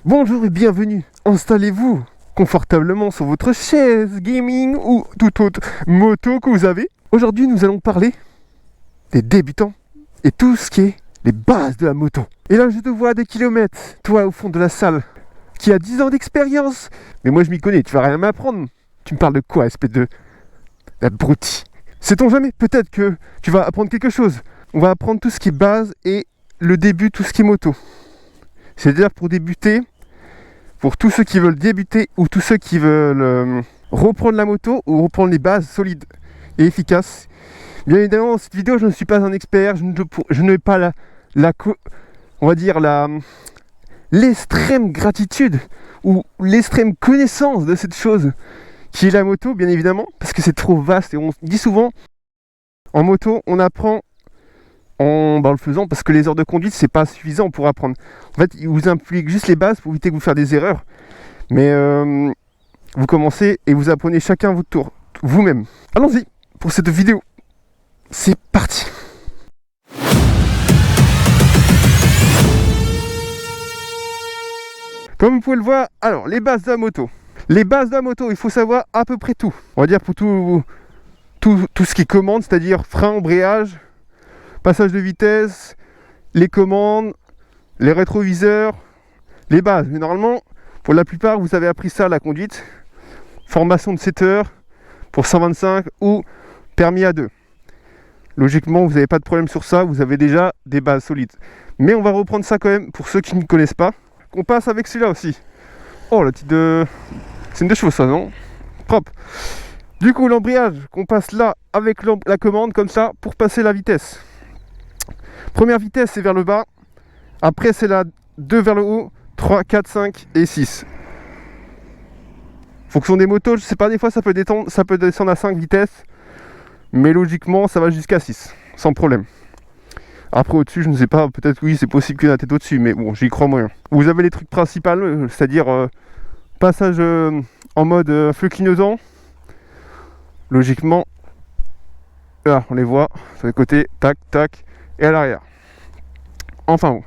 Bonjour et bienvenue, installez-vous confortablement sur votre chaise gaming ou toute autre moto que vous avez. Aujourd'hui nous allons parler des débutants et tout ce qui est les bases de la moto. Et là je te vois à des kilomètres, toi au fond de la salle, qui a 10 ans d'expérience. Mais moi je m'y connais, tu vas rien m'apprendre. Tu me parles de quoi, espèce de abruti? Sait-on jamais, peut-être que tu vas apprendre quelque chose. On va apprendre tout ce qui est base et le début, tout ce qui est moto. C'est-à-dire pour débuter, pour tous ceux qui veulent débuter ou tous ceux qui veulent reprendre la moto ou reprendre les bases solides et efficaces. Bien évidemment, dans cette vidéo, je ne suis pas un expert, je n'ai pas on va dire l'extrême gratitude ou l'extrême connaissance de cette chose qui est la moto, bien évidemment, parce que c'est trop vaste et on dit souvent en moto, on apprend en le faisant parce que les heures de conduite c'est pas suffisant pour apprendre. En fait, il vous implique juste les bases pour éviter que vous fassiez des erreurs. Mais vous commencez et vous apprenez chacun à votre tour, vous-même. Allons-y pour cette vidéo. C'est parti. Comme vous pouvez le voir, alors les bases de la moto. Les bases de la moto, il faut savoir à peu près tout. On va dire pour tout ce qui est commande, c'est-à-dire frein, embrayage, passage de vitesse, les commandes, les rétroviseurs, les bases. Mais normalement, pour la plupart, vous avez appris ça à la conduite. Formation de 7 heures pour 125 ou permis A2. Logiquement, vous n'avez pas de problème sur ça, vous avez déjà des bases solides. Mais on va reprendre ça quand même pour ceux qui ne connaissent pas. On passe avec celui-là aussi. Oh, le titre de... C'est une de choses ça, non? Propre. Du coup, l'embrayage, qu'on passe là avec la commande comme ça pour passer la vitesse. Première vitesse, c'est vers le bas. Après, c'est la 2 vers le haut. 3, 4, 5 et 6. Fonction des motos, je sais pas, des fois ça peut descendre à 5 vitesses. Mais logiquement, ça va jusqu'à 6. Sans problème. Après, au-dessus, je ne sais pas. Peut-être oui, c'est possible qu'il y ait la tête au-dessus. Mais bon, j'y crois moyen. Vous avez les trucs principaux, c'est-à-dire passage en mode feu clignotant. Logiquement, là, on les voit. Sur les côtés, tac, tac. Et à l'arrière. Enfin bon.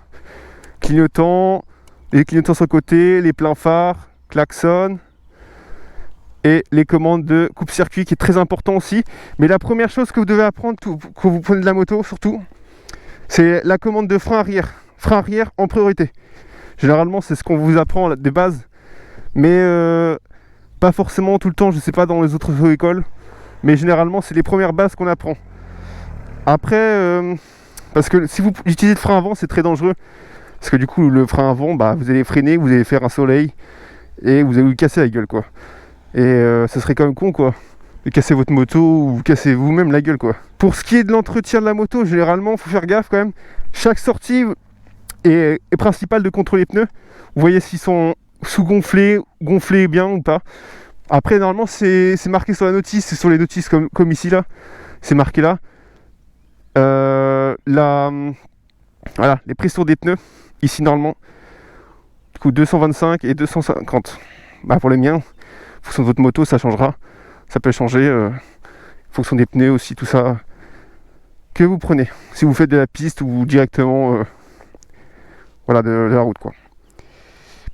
Clignotant, les clignotants sur le côté, les pleins phares, klaxon et les commandes de coupe-circuit qui est très important aussi. Mais la première chose que vous devez apprendre quand vous prenez de la moto surtout, c'est la commande de frein arrière. Frein arrière en priorité. Généralement c'est ce qu'on vous apprend de base, mais pas forcément tout le temps, je sais pas dans les autres écoles, mais généralement c'est les premières bases qu'on apprend. Après, parce que si vous utilisez le frein avant, c'est très dangereux. Parce que du coup, le frein avant, vous allez freiner, vous allez faire un soleil et vous allez vous casser la gueule, quoi. Et ça serait quand même con, quoi, de casser votre moto ou vous casser vous-même la gueule, quoi. Pour ce qui est de l'entretien de la moto, généralement, il faut faire gaffe quand même. Chaque sortie est principale de contrôler les pneus. Vous voyez s'ils sont sous-gonflés, gonflés bien ou pas. Après, normalement, c'est marqué sur la notice, c'est sur les notices comme ici, là. C'est marqué là. Voilà, les pressions des pneus. Ici normalement, du coup 225 et 250. Pour les miens, en fonction de votre moto, ça changera. Ça peut changer en fonction des pneus aussi, tout ça que vous prenez. Si vous faites de la piste ou directement de la route, quoi.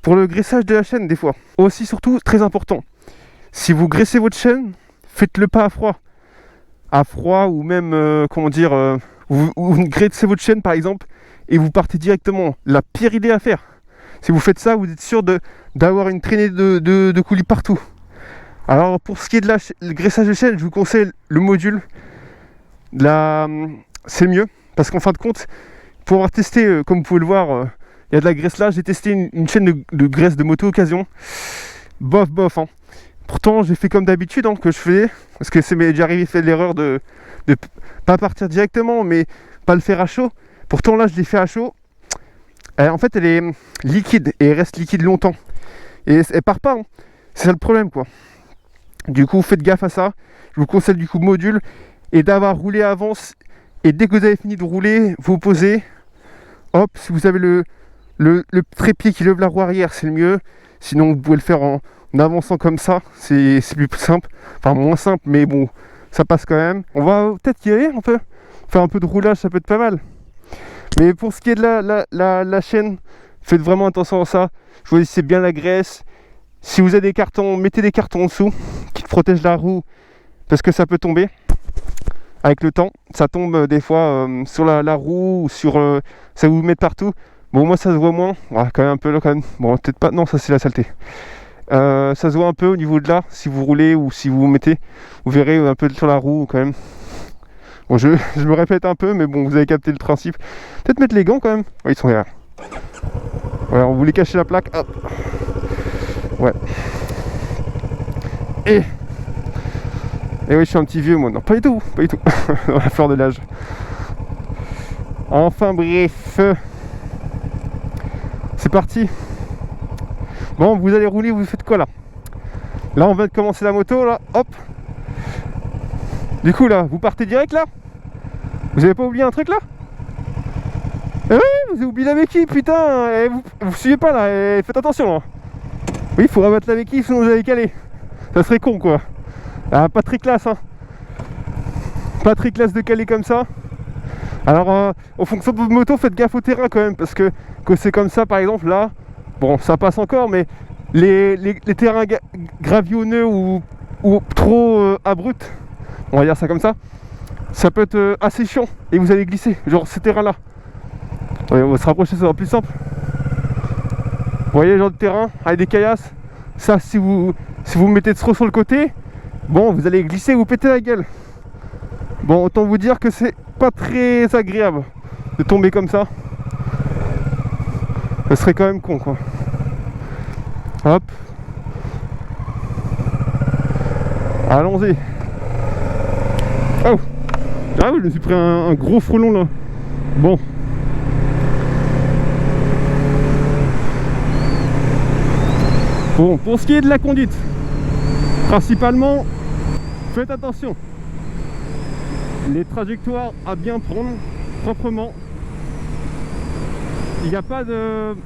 Pour le graissage de la chaîne, des fois, aussi surtout très important. Si vous graissez votre chaîne, faites-le pas à froid. À froid ou même vous graissez votre chaîne par exemple et vous partez directement. La pire idée à faire. Si vous faites ça, vous êtes sûr d'avoir une traînée de coulis partout. Alors pour ce qui est de le graissage de chaîne, je vous conseille le module. C'est mieux parce qu'en fin de compte, pour avoir testé, comme vous pouvez le voir, il y a de la graisse là. J'ai testé une chaîne de graisse de moto occasion. Bof. Pourtant, j'ai fait comme d'habitude que je faisais, parce que c'est déjà arrivé de faire l'erreur de pas partir directement, mais pas le faire à chaud. Pourtant, là, je l'ai fait à chaud. En fait, elle est liquide et elle reste liquide longtemps. Et elle part pas. C'est ça le problème, quoi. Du coup, faites gaffe à ça. Je vous conseille du coup module et d'avoir roulé avant. Et dès que vous avez fini de rouler, vous posez. Hop, si vous avez le trépied qui lève la roue arrière, c'est le mieux. Sinon, vous pouvez le faire en avançant comme ça, c'est plus simple, enfin moins simple, mais bon, ça passe quand même. On va peut-être y aller, on peut faire un peu de roulage, ça peut être pas mal. Mais pour ce qui est de la chaîne, Faites vraiment attention à ça. Choisissez bien la graisse. Si vous avez des cartons, mettez des cartons en dessous qui protègent la roue parce que ça peut tomber avec le temps. Ça tombe des fois sur la roue ou sur... ça vous met partout. Bon, moi ça se voit moins. Ouais, quand même un peu là quand même. Bon, peut-être pas. Non, ça c'est la saleté. Ça se voit un peu au niveau de là. Si vous roulez ou si vous mettez, vous verrez un peu sur la roue quand même. Bon, je me répète un peu, mais bon, vous avez capté le principe. Peut-être mettre les gants quand même. Ouais, ils sont là. Ouais, on voulait cacher la plaque. Hop. Ouais. Et oui, je suis un petit vieux, moi. Non, pas du tout. Pas du tout. Dans la fleur de l'âge. Enfin, bref. C'est parti. Bon, vous allez rouler, vous faites quoi là? Là, on vient de commencer la moto, là. Hop. Du coup, là, vous partez direct là? Vous avez pas oublié un truc là? Eh oui, vous avez oublié la béquille, putain. Et vous suivez pas là, et faites attention là. Oui, il faut rabattre la béquille, sinon vous allez caler. Ça serait con quoi. Ah, pas très classe, hein. Pas très classe de caler comme ça. Alors, en fonction de votre moto, faites gaffe au terrain quand même, parce que c'est comme ça, par exemple, là, bon, ça passe encore, mais les terrains gravionneux ou trop abrupts, on va dire ça comme ça peut être assez chiant, et vous allez glisser, genre ces terrains-là. Ouais, on va se rapprocher, ça sera plus simple. Vous voyez le genre de terrain, avec des caillasses, ça, si vous mettez trop sur le côté, bon, vous allez glisser, vous pétez la gueule. Bon, autant vous dire que c'est pas très agréable de tomber comme ça. Ça serait quand même con quoi. Hop. Allons-y. Oh. Ah oui, je me suis pris un gros frelon là. Bon. Bon, pour ce qui est de la conduite, principalement, faites attention. Les trajectoires à bien prendre proprement. Il n'y a pas de...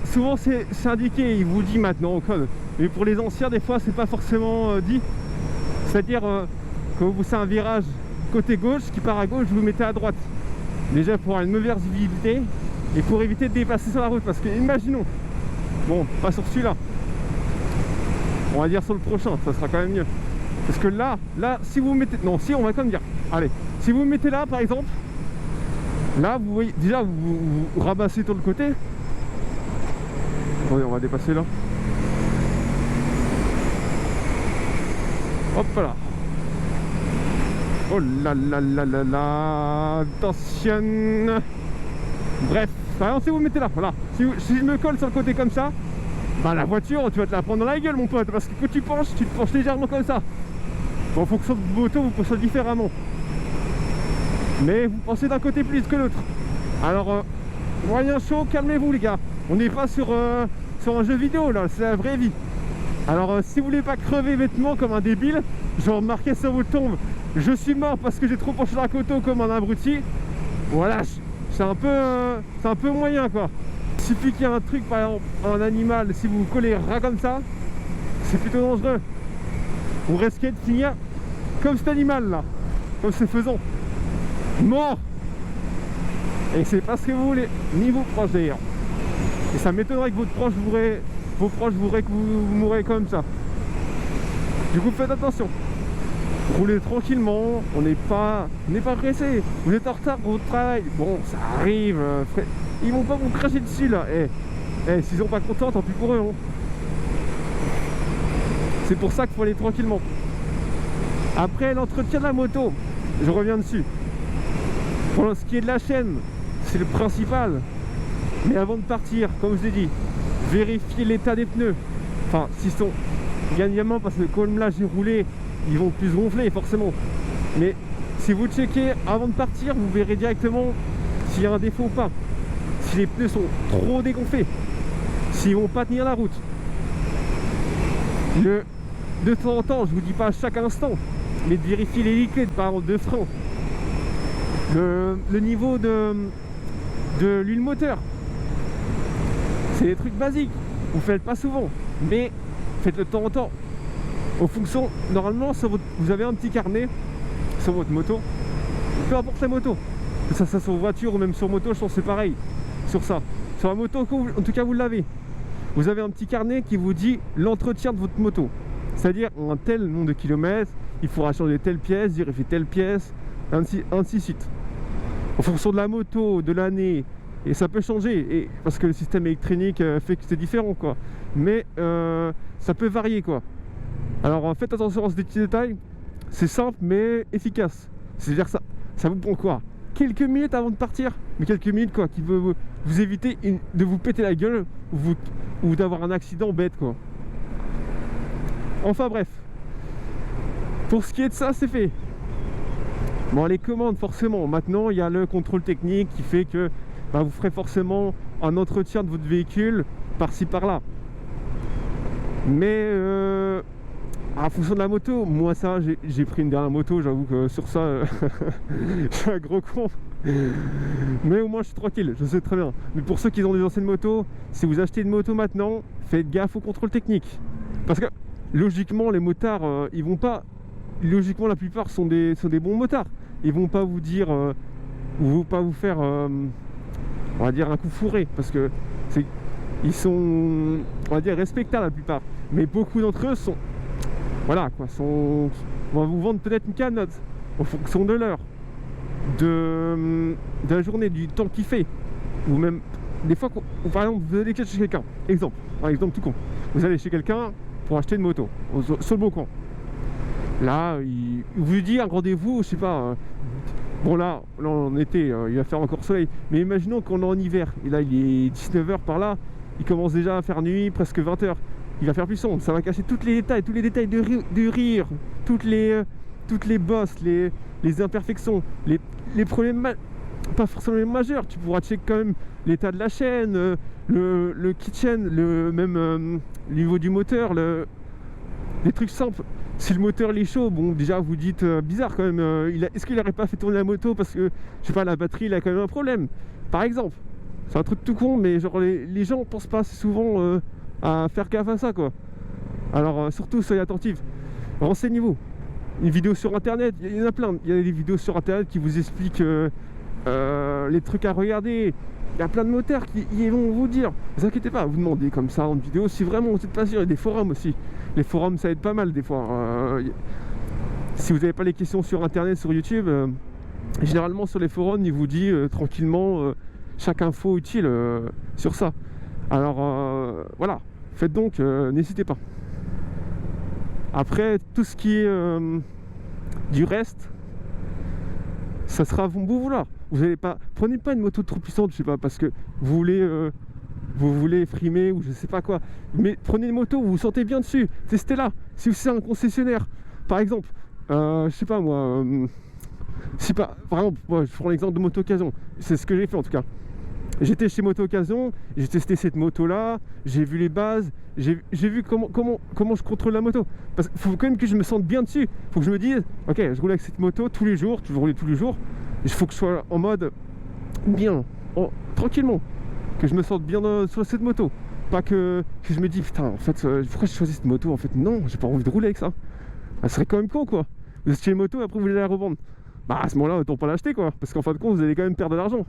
Souvent c'est indiqué, il vous dit maintenant au code. Mais pour les anciens, des fois, c'est pas forcément dit. C'est-à-dire, quand vous faites un virage côté gauche qui part à gauche, vous mettez à droite. Déjà pour avoir une mauvaise visibilité et pour éviter de dépasser sur la route. Parce que, imaginons, bon, pas sur celui-là. On va dire sur le prochain, ça sera quand même mieux. Parce que là, si vous mettez... Non, si, on va quand même dire. Allez, si vous mettez là, par exemple, là, vous voyez, déjà, vous rabassez sur le côté. Attendez, on va dépasser là. Hop là. Oh là là là là là. Attention. Bref, par exemple, si vous mettez là, voilà. Si je me colle sur le côté comme ça, bah la voiture, tu vas te la prendre dans la gueule, mon pote. Parce que quand tu te penches légèrement comme ça. Bon, en fonction de vos motos, vous pensez différemment. Mais vous pensez d'un côté plus que l'autre. Alors, moyen chaud, calmez-vous les gars. On n'est pas sur un jeu vidéo là, c'est la vraie vie. Alors, si vous voulez pas crever vêtements comme un débile, genre marqué sur votre tombe, je suis mort parce que j'ai trop penché la coteau comme un abruti. Voilà, c'est un peu moyen quoi. Il suffit qu'il y ait un truc, par exemple, un animal, si vous collez ras comme ça, c'est plutôt dangereux. Vous risquez de finir comme cet animal là, comme ce faisan, mort. Et c'est pas ce que vous voulez, ni vos proches d'ailleurs. Et ça m'étonnerait que vos proches voudraient que vous mourrez comme ça. Du coup, faites attention. Roulez tranquillement, on n'est pas pressé. Vous êtes en retard pour votre travail. Bon, ça arrive. Ils vont pas vous cracher dessus là. S'ils sont pas contents, tant pis pour eux. Hein. C'est pour ça qu'il faut aller tranquillement. Après l'entretien de la moto, je reviens dessus. Pour ce qui est de la chaîne, c'est le principal. Mais avant de partir, comme je l'ai dit, vérifiez l'état des pneus. Enfin, s'ils sont gagnamment, parce que comme là j'ai roulé, ils vont plus gonfler forcément. Mais si vous checkez avant de partir, vous verrez directement s'il y a un défaut ou pas. Si les pneus sont trop dégonflés, s'ils vont pas tenir la route. De temps en temps, je vous dis pas à chaque instant, mais de vérifier les liquides, par exemple de frein, le niveau de l'huile moteur. C'est des trucs basiques, vous faites pas souvent, mais faites-le de temps en temps. En fonction, normalement, vous avez un petit carnet sur votre moto, peu importe la moto, que ça soit sur voiture ou même sur moto, je pense que c'est pareil. sur ça. Sur la moto, en tout cas vous l'avez. Vous avez un petit carnet qui vous dit l'entretien de votre moto. C'est-à-dire un tel nombre de kilomètres, il faudra changer telle pièce, vérifier telle pièce, ainsi de suite. En fonction de la moto, de l'année, et ça peut changer, parce que le système électronique fait que c'est différent, quoi. Mais ça peut varier, quoi. Alors faites attention à ces petits détails, c'est simple mais efficace. C'est-à-dire que ça vous prend quoi? Quelques minutes avant de partir, mais quelques minutes quoi, qui veut vous éviter de vous péter la gueule ou d'avoir un accident bête quoi. Enfin bref, pour ce qui est de ça, c'est fait. Bon, les commandes forcément, maintenant il y a le contrôle technique qui fait que bah, vous ferez forcément un entretien de votre véhicule par-ci par-là. Mais en fonction de la moto, moi ça, j'ai pris une dernière moto, j'avoue que sur ça, je suis un gros con. Mais au moins je suis tranquille, je sais très bien. Mais pour ceux qui ont des anciennes motos, si vous achetez une moto maintenant, faites gaffe au contrôle technique. Parce que logiquement, les motards, ils vont pas... Logiquement, la plupart sont des bons motards. Ils vont pas vous dire... pas vous faire... on va dire un coup fourré. Parce que ils sont... On va dire respectables la plupart. Mais beaucoup d'entre eux sont... Voilà quoi, on va vous vendre peut-être une canotte en fonction de l'heure, de la journée, du temps qu'il fait. Ou même, des fois, par exemple, vous allez chez quelqu'un, un exemple tout con. Vous allez chez quelqu'un pour acheter une moto, sur le bon coin. Là, il vous dit un rendez-vous, je sais pas. Bon là en été, il va faire encore soleil. Mais imaginons qu'on est en hiver, et là il est 19h par là, il commence déjà à faire nuit, presque 20h. Il va faire plus sombre, ça va cacher tous les détails de rire, toutes les bosses, les imperfections, les problèmes, pas forcément majeurs. Tu pourras checker quand même l'état de la chaîne, le kitchen, même niveau du moteur, les trucs simples. Si le moteur est chaud, bon déjà vous dites bizarre quand même, est-ce qu'il n'aurait pas fait tourner la moto parce que, je sais pas, la batterie il a quand même un problème, par exemple. C'est un truc tout con, mais genre les gens pensent pas assez souvent à faire gaffe à ça quoi. Alors surtout soyez attentifs, renseignez-vous. Une vidéo sur internet, il y en a plein, il y a des vidéos sur internet qui vous expliquent les trucs à regarder. Il y a plein de moteurs qui vont vous dire, ne vous inquiétez pas, vous demandez comme ça en vidéo si vraiment vous n'êtes pas sûr. Il y a des forums aussi, les forums ça aide pas mal des fois. Si vous n'avez pas les questions sur internet, sur YouTube, généralement sur les forums il vous dit tranquillement chaque info utile sur ça. Alors voilà, faites donc, n'hésitez pas. Après tout ce qui est du reste, ça sera à bon vouloir. Vous allez pas, prenez pas une moto trop puissante, je sais pas, parce que vous voulez frimer ou je sais pas quoi. Mais prenez une moto où vous vous sentez bien dessus, testez-la. Si c'est un concessionnaire, par exemple, je sais pas moi, si pas, par exemple, moi, je prends l'exemple de moto occasion. C'est ce que j'ai fait en tout cas. J'étais chez Moto Occasion, j'ai testé cette moto là, j'ai vu les bases, j'ai vu comment je contrôle la moto. Parce qu'il faut quand même que je me sente bien dessus. Il faut que je me dise, ok, je roule avec cette moto tous les jours, tu veux rouler tous les jours. Il faut que je sois en mode bien, tranquillement, que je me sente bien sur cette moto. Pas que je me dis, putain, en fait, pourquoi j'ai choisi cette moto? En fait, non, j'ai pas envie de rouler avec ça. Ça serait quand même con quoi. Vous achetez une moto et après vous allez la revendre. Bah à ce moment-là, autant pas l'acheter quoi. Parce qu'en fin de compte, vous allez quand même perdre de l'argent.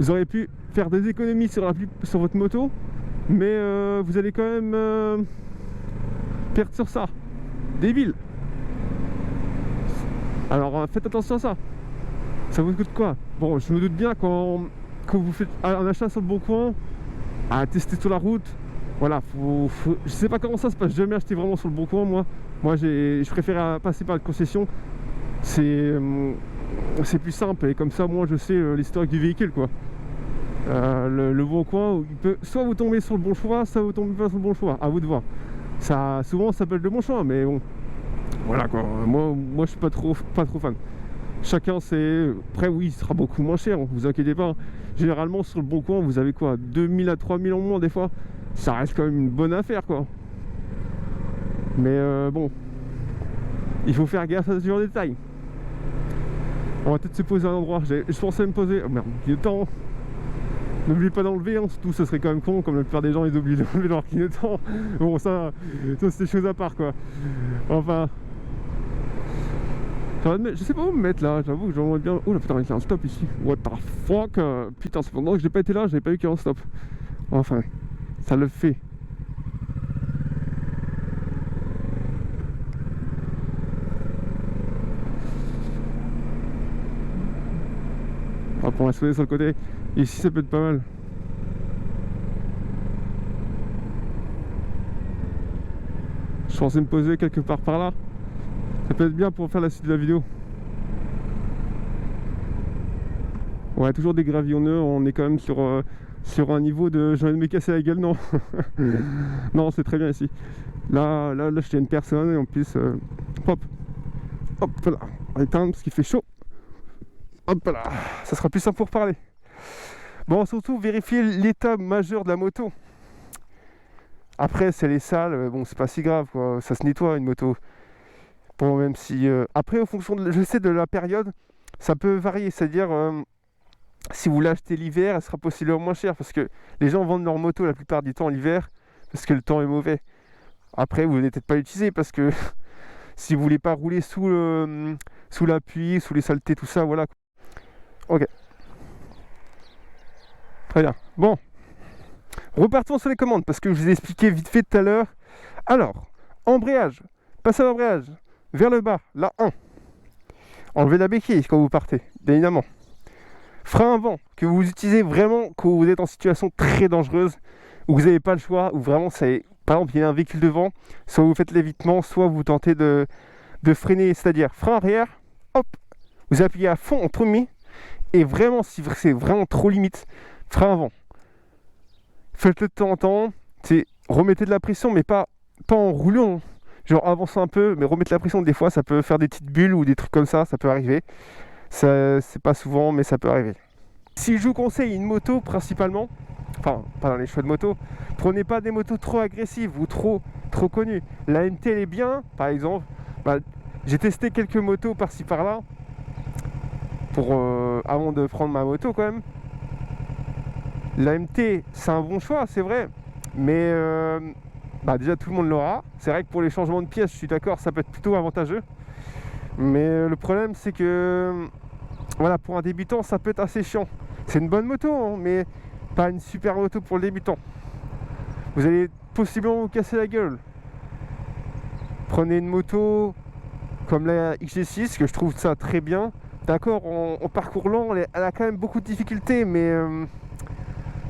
Vous auriez pu faire des économies sur votre moto, mais vous allez quand même perdre sur ça. Débile. Alors faites attention à ça. Ça vous coûte quoi? Bon, je me doute bien quand vous faites un achat sur le bon coin, à tester sur la route. Voilà, je sais pas comment ça se passe. J'ai jamais acheté vraiment sur le bon coin moi. Moi je préfère passer par une concession. C'est plus simple et comme ça moi je sais l'historique du véhicule quoi. Le bon coin, il peut soit vous tomber sur le bon choix, soit vous tombez pas sur le bon choix, à vous de voir. Ça, souvent ça peut être le bon choix, mais bon, voilà quoi. Moi je suis pas trop fan. Chacun c'est. Après oui, il sera beaucoup moins cher, vous inquiétez pas. Généralement sur le bon coin, vous avez quoi, 2000 à 3000 en moins des fois. Ça reste quand même une bonne affaire quoi. Mais bon, il faut faire gaffe à ce genre de détails. On va peut-être se poser à un endroit. Je pensais me poser. Oh merde, il est temps. N'oubliez pas d'enlever, hein, surtout ce serait quand même con, comme la plupart des gens ils oublient d'enlever leur clignotant. Bon ça c'est des choses à part quoi. Enfin. Je sais pas où me mettre là, j'avoue que j'aimerais bien. Oh là putain, il y a un stop ici. What the fuck putain, c'est pendant que j'ai pas été là, j'avais pas vu qu'il y a un stop. Enfin, ça le fait. Hop, on va se poser sur le côté. Ici, ça peut être pas mal. Je pensais me poser quelque part par là. Ça peut être bien pour faire la suite de la vidéo. On a toujours des gravillonneux, on est quand même sur un niveau de j'ai envie de me casser la gueule, non. Non, c'est très bien ici. Là, je tiens une personne et en plus, hop, hop là, on va éteindre parce qu'il fait chaud. Hop là, ça sera plus simple pour parler. Bon, surtout vérifier l'état majeur de la moto. Après, si elle est sale, bon, c'est pas si grave, quoi. Ça se nettoie une moto. Bon, même si. Après, en fonction je sais de la période, ça peut varier. C'est-à-dire, si vous l'achetez l'hiver, elle sera possiblement moins chère parce que les gens vendent leur moto la plupart du temps l'hiver parce que le temps est mauvais. Après, vous n'allez peut-être pas l'utiliser parce que si vous voulez pas rouler sous la pluie, sous les saletés, tout ça, voilà. Ok. Très bien. Bon. Repartons sur les commandes parce que je vous ai expliqué vite fait tout à l'heure. Alors, embrayage. Passez à l'embrayage. Vers le bas, la 1. Enlevez la béquille quand vous partez, bien évidemment. Frein avant, que vous utilisez vraiment quand vous êtes en situation très dangereuse, où vous n'avez pas le choix, où vraiment c'est. Par exemple, il y a un véhicule devant, soit vous faites l'évitement, soit vous tentez de freiner, c'est-à-dire frein arrière, hop, vous appuyez à fond en premier, et vraiment, si c'est vraiment trop limite, frein avant. Faites-le de temps en temps, remettez de la pression, mais pas en roulant, genre avançant un peu, mais remettez la pression, des fois ça peut faire des petites bulles ou des trucs comme ça peut arriver. Ça, c'est pas souvent, mais ça peut arriver. Si je vous conseille une moto principalement, enfin pas dans les choix de moto, prenez pas des motos trop agressives ou trop connues. La MT elle est bien, par exemple. J'ai testé quelques motos par-ci par-là avant de prendre ma moto quand même. La MT c'est un bon choix, c'est vrai, mais déjà tout le monde l'aura. C'est vrai que pour les changements de pièces, je suis d'accord, ça peut être plutôt avantageux. Mais le problème c'est que voilà, pour un débutant ça peut être assez chiant. C'est une bonne moto, hein, mais pas une super moto pour le débutant. Vous allez possiblement vous casser la gueule. Prenez une moto comme la XG6, que je trouve ça très bien. D'accord, en parcours lent, elle a quand même beaucoup de difficultés, mais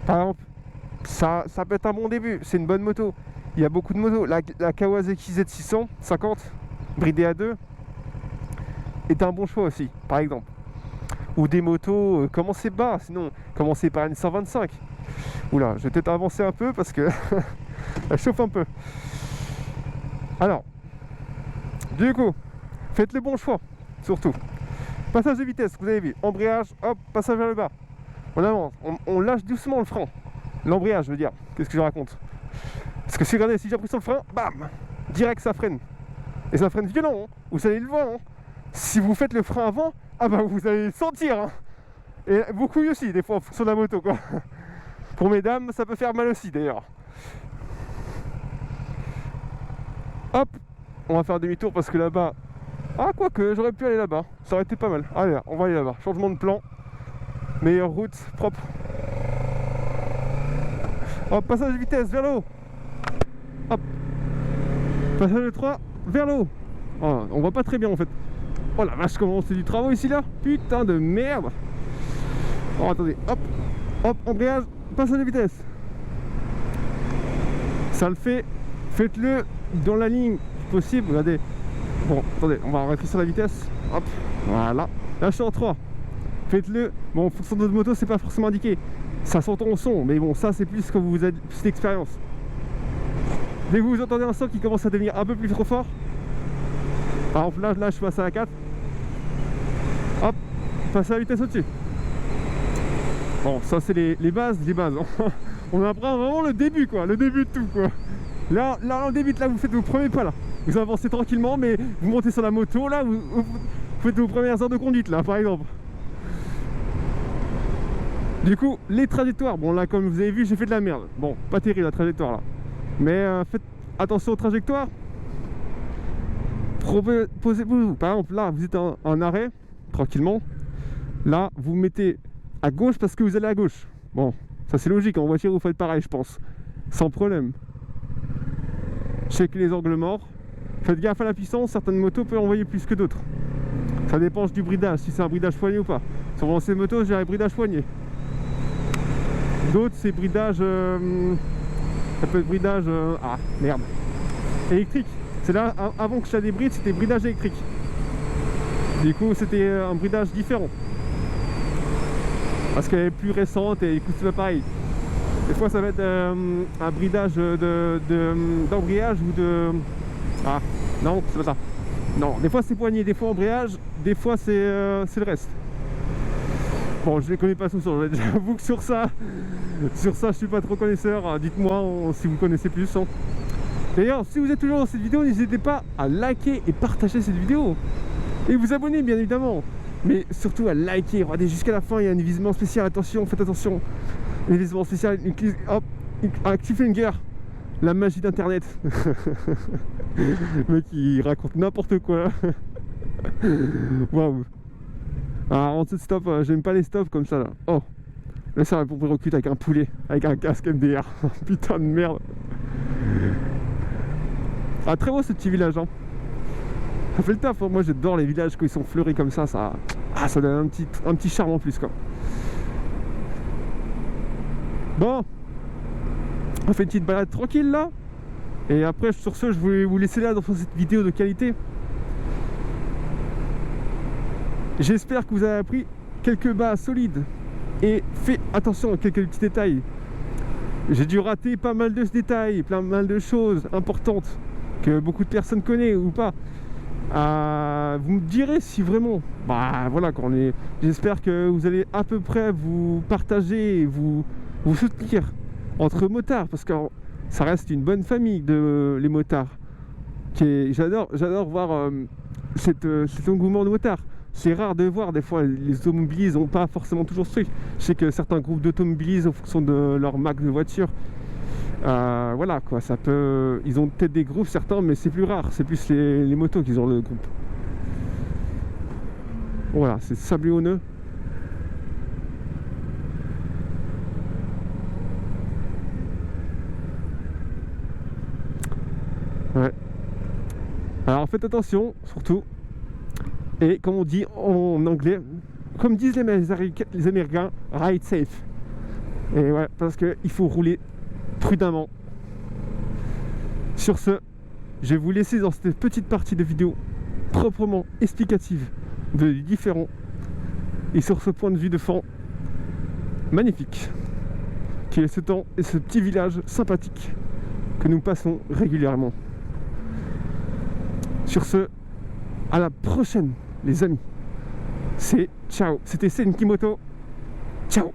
par exemple, ça peut être un bon début. C'est une bonne moto. Il y a beaucoup de motos. La Kawasaki Z600 50 bridée à 2 est un bon choix aussi, par exemple. Ou des motos, commencez bas, sinon commencez par une 125. Oula, je vais peut-être avancer un peu parce que elle chauffe un peu. Alors, du coup, faites le bon choix, surtout. Passage de vitesse, vous avez vu, embrayage, hop, passage vers le bas. On avance, on lâche doucement le frein. L'embrayage, je veux dire. Qu'est-ce que je raconte? Parce que si regardez, si j'appuie sur le frein, bam, direct ça freine. Et ça freine violent, hein. Vous allez le voir, hein. Si vous faites le frein avant, vous allez le sentir, hein. Et beaucoup aussi, des fois, en fonction de la moto, quoi. Pour mesdames, ça peut faire mal aussi, d'ailleurs. Hop, on va faire demi-tour parce que là-bas... Ah, quoique, j'aurais pu aller là-bas. Ça aurait été pas mal. Allez, on va aller là-bas. Changement de plan. Meilleure route, propre. Hop, passage de vitesse, vers le haut. Hop. Passage de 3, vers le haut. Oh, on voit pas très bien, en fait. Oh la vache, comment c'est du travail ici, là. Putain de merde. Oh, attendez. Hop. Hop, embrayage. Passage de vitesse. Ça le fait. Faites-le dans la ligne possible. Regardez. Bon, attendez, on va rétrécir la vitesse. Hop, voilà. Là, je suis en 3. Faites-le. Bon, en fonction de votre moto, c'est pas forcément indiqué. Ça s'entend au son, mais bon, ça, c'est plus quand vous avez plus d'expérience. Dès que vous entendez un son qui commence à devenir un peu plus trop fort, par exemple, là, je passe à la 4. Hop, passez à la vitesse au-dessus. Bon, ça, c'est les bases. On apprend vraiment le début, quoi. Le début de tout, quoi. Là, on débute, là, vous faites vos premiers pas, là. Vous avancez tranquillement, mais vous montez sur la moto, là, vous faites vos premières heures de conduite, là, par exemple. Du coup, les trajectoires, bon, là, comme vous avez vu, j'ai fait de la merde. Bon, pas terrible, la trajectoire, là. Mais faites attention aux trajectoires. Posez-vous, par exemple, là, vous êtes en arrêt, tranquillement. Là, vous mettez à gauche parce que vous allez à gauche. Bon, ça c'est logique, en voiture, vous faites pareil, je pense. Sans problème. Checkez les angles morts. Faites gaffe à la puissance, certaines motos peuvent envoyer plus que d'autres. Ça dépend du bridage, si c'est un bridage poignet ou pas. Sur ces motos, j'ai un bridage poignet. D'autres, c'est bridage... ça peut être bridage... ah, merde. Électrique. C'est là, avant que je la débride, c'était bridage électrique. Du coup, c'était un bridage différent. Parce qu'elle est plus récente et du coup, c'est pas pareil. Des fois, ça va être un bridage d'embrayage ou de... Ah, non, c'est pas ça. Non, des fois c'est poignet, des fois embrayage, des fois c'est le reste. Bon, je les connais pas tous, j'avoue que sur ça je suis pas trop connaisseur. Dites-moi si vous connaissez plus. D'ailleurs, si vous êtes toujours dans cette vidéo, n'hésitez pas à liker et partager cette vidéo. Et vous abonner, bien évidemment. Mais surtout à liker, regardez jusqu'à la fin, il y a un événement spécial, attention, faites attention. L'événement spécial, hop, Cliffhanger. La magie d'internet. Le mec il raconte n'importe quoi. Waouh. Alors en dessous de stop, j'aime pas les stops comme ça là. Oh. Là ça va pour recul avec un poulet, avec un casque MDR. Putain de merde. Ah très beau ce petit village hein. Ça fait le taf, hein. Moi j'adore les villages quand ils sont fleuris comme ça, ça donne un petit charme en plus quoi. Bon. On fait une petite balade tranquille là. Et après sur ce je voulais vous laisser là dans cette vidéo de qualité. J'espère que vous avez appris quelques bases solides. Et faites attention à quelques petits détails. J'ai dû rater pas mal de détails, pas mal de choses importantes que beaucoup de personnes connaissent ou pas. Vous me direz si vraiment. Bah voilà quand on est. J'espère que vous allez à peu près vous partager et vous soutenir entre motards, parce que ça reste une bonne famille de les motards. J'adore voir cet engouement de motards. C'est rare de voir, des fois les automobilistes n'ont pas forcément toujours ce truc. Je sais que certains groupes d'automobilistes en fonction de leur marque de voiture, voilà quoi, ça peut. Ils ont peut-être des groupes certains, mais c'est plus rare, c'est plus les motos qui ont le groupe. Voilà, c'est sablonneux. Ouais. Alors faites attention, surtout. Et comme on dit en anglais, comme disent les Américains, ride safe. Et ouais, parce qu'il faut rouler prudemment. Sur ce, je vais vous laisser dans cette petite partie de vidéo proprement explicative de différents. Et sur ce point de vue de fond magnifique, qui est ce temps et ce petit village sympathique que nous passons régulièrement. Sur ce, à la prochaine les amis. C'est ciao. C'était Senkimoto. Ciao.